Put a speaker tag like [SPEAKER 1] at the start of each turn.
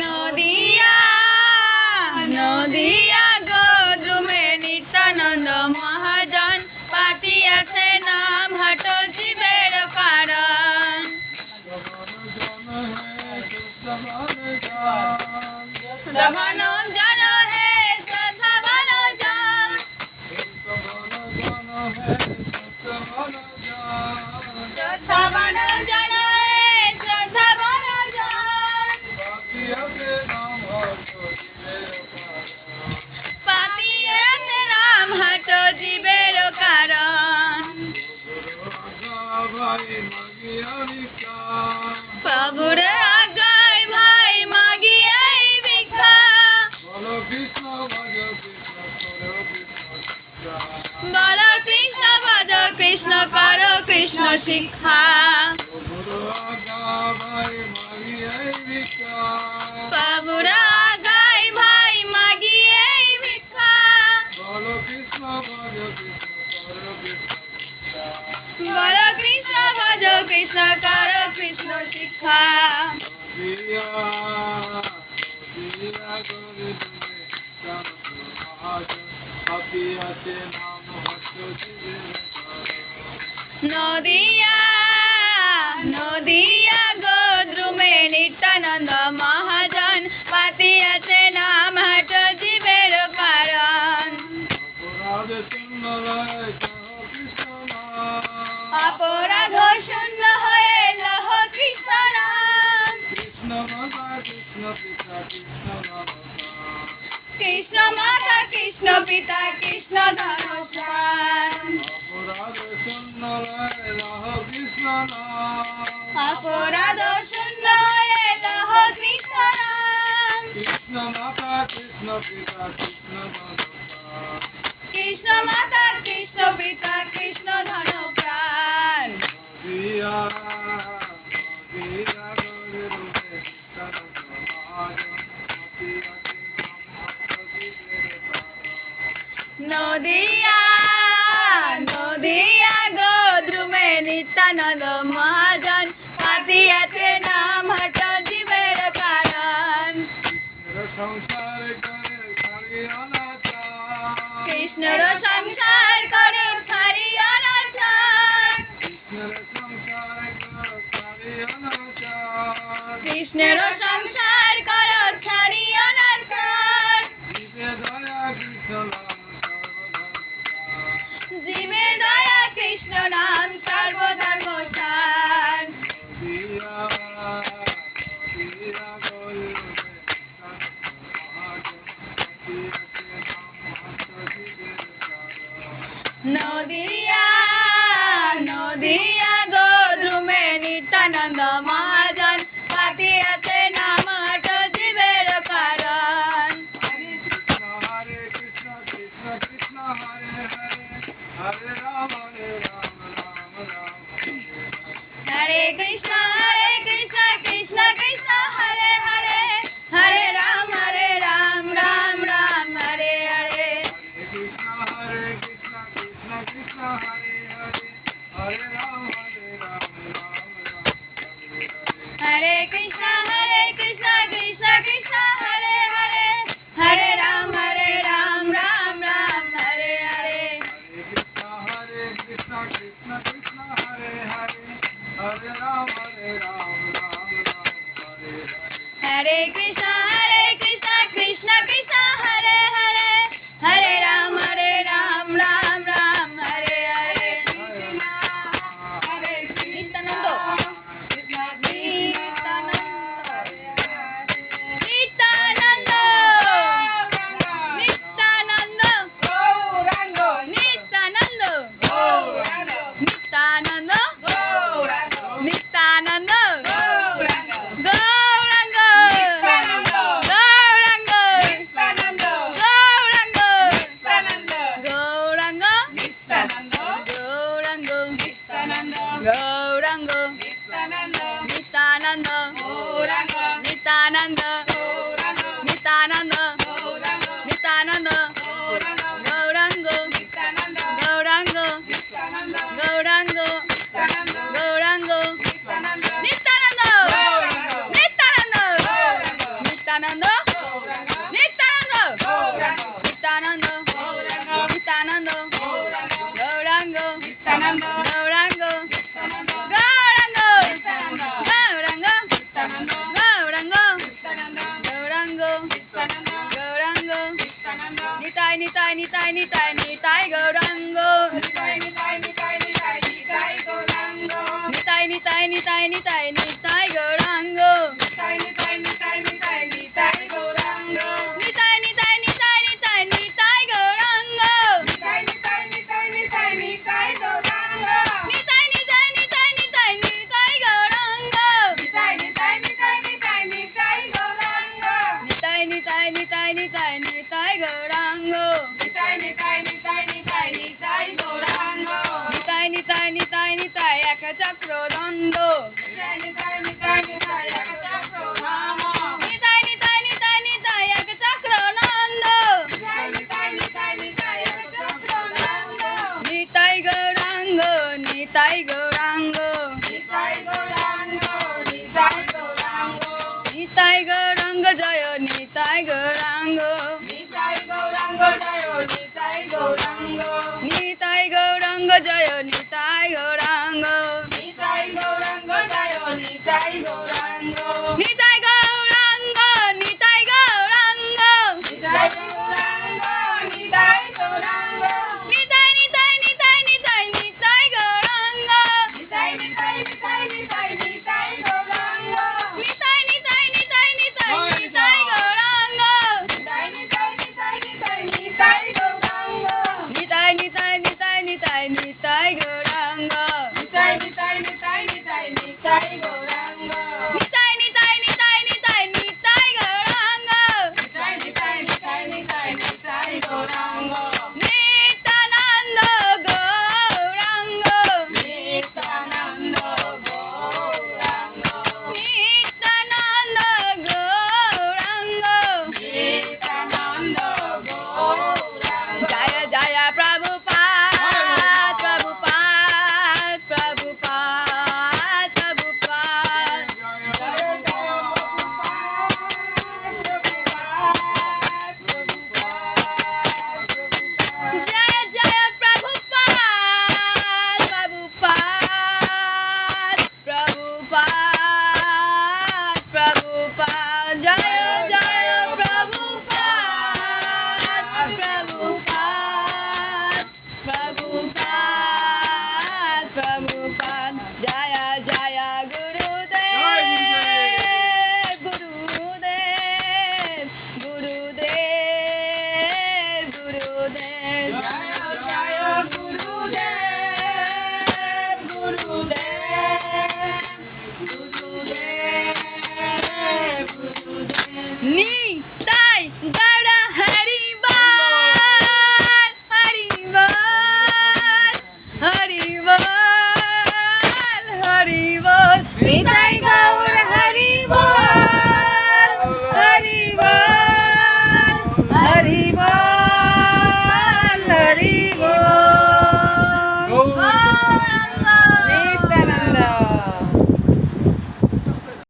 [SPEAKER 1] নদিয়া নদিয়া গোদ্রুমে নিত্যানন্দ মহাজন পাতিয়াছে নাম হট জীবের কারণ। শ্রবণ জন হে শ্রদ্ধাবান জন, শ্রদ্ধাবান জন হে শ্রদ্ধাবান জন, পাতিয়াছে নাম হট জীবের কারণ। প্রভুর আজ্ঞায় ভাই মাগিয়ে ভিক্ষা, বল কৃষ্ণ ভজ কৃষ্ণ কর কৃষ্ণ শিক্ষা। প্রভুর আজ্ঞায় ভাই মাগিয়ে ভিক্ষা, বল কৃষ্ণ ভজ কৃষ্ণ কর কৃষ্ণ শিক্ষা। নদিয়া নদিয়া গোদ্রুমে নিত্যানন্দ মহাজন পাতিয়াছে নাম হট জীবের কারণ। অপরাধ শূন্য হয়ে লহ কৃষ্ণ নাম, কৃষ্ণ মাতা কৃষ্ণ পিতা কৃষ্ণ ধনুষ্মান। অপরাধ শূন্য হয়ে লহ কৃষ্ণ নাম, কৃষ্ণ মাতা কৃষ্ণ পিতা কৃষ্ণ ধনুপ্রাণ। নদিয়া নদিয়া গোদ্রুমে নিত্যানন্দ মহাজন পাতিয়াছে নাম হট জীবের কারণ। কৃষ্ণর সংসার করে ছাড়ি অনাচার, কৃষ্ণের সংসার কর ছাড়ি অনাচার। জীবে দয়া কৃষ্ণ নাম সর্বধর্ম সার। নদিয়া নদিয়া গোদ্রুমে নিত্যানন্দ মহাজন পাতিয়াছে নাম হট জীবের কারণ। হরে কৃষ্ণ কৃষ্ণ কৃষ্ণ হরে হরে, হরে রাম রাম রাম হরে হরে। হরে কৃষ্ণ কৃষ্ণ কৃষ্ণ হরে হরে, হরে Ram Ram Ram Hare Hare.
[SPEAKER 2] Hare Krishna Krishna Krishna Hare Hare Hare Rama Hare
[SPEAKER 1] জয় নিতাই গৌরাঙ্গ
[SPEAKER 2] নিতাই গৌরাঙ্গ জয় নিতাই গৌরাঙ্গ
[SPEAKER 1] নিতাই গৌরাঙ্গ জয় নিতাই গৌরাঙ্গ
[SPEAKER 2] নিতাই গৌরাঙ্গ নিতাই গৌরাঙ্গ
[SPEAKER 1] নিতাই গৌরাঙ্গ নিতাই গৌরাঙ্গ
[SPEAKER 2] নিতাই নিতাই নিতাই নিতাই নিতাই গৌরাঙ্গ
[SPEAKER 1] নিতাই নিতাই নিতাই নিতাই নিতাই গৌরাঙ্গ
[SPEAKER 2] নিতাই নিতাই নিতাই নিতাই নিতাই গৌরাঙ্গ
[SPEAKER 1] নিতাই নিতাই নিতাই নিতাই নিতাই গৌরাঙ্গ
[SPEAKER 2] নিতাই নিতাই নিতাই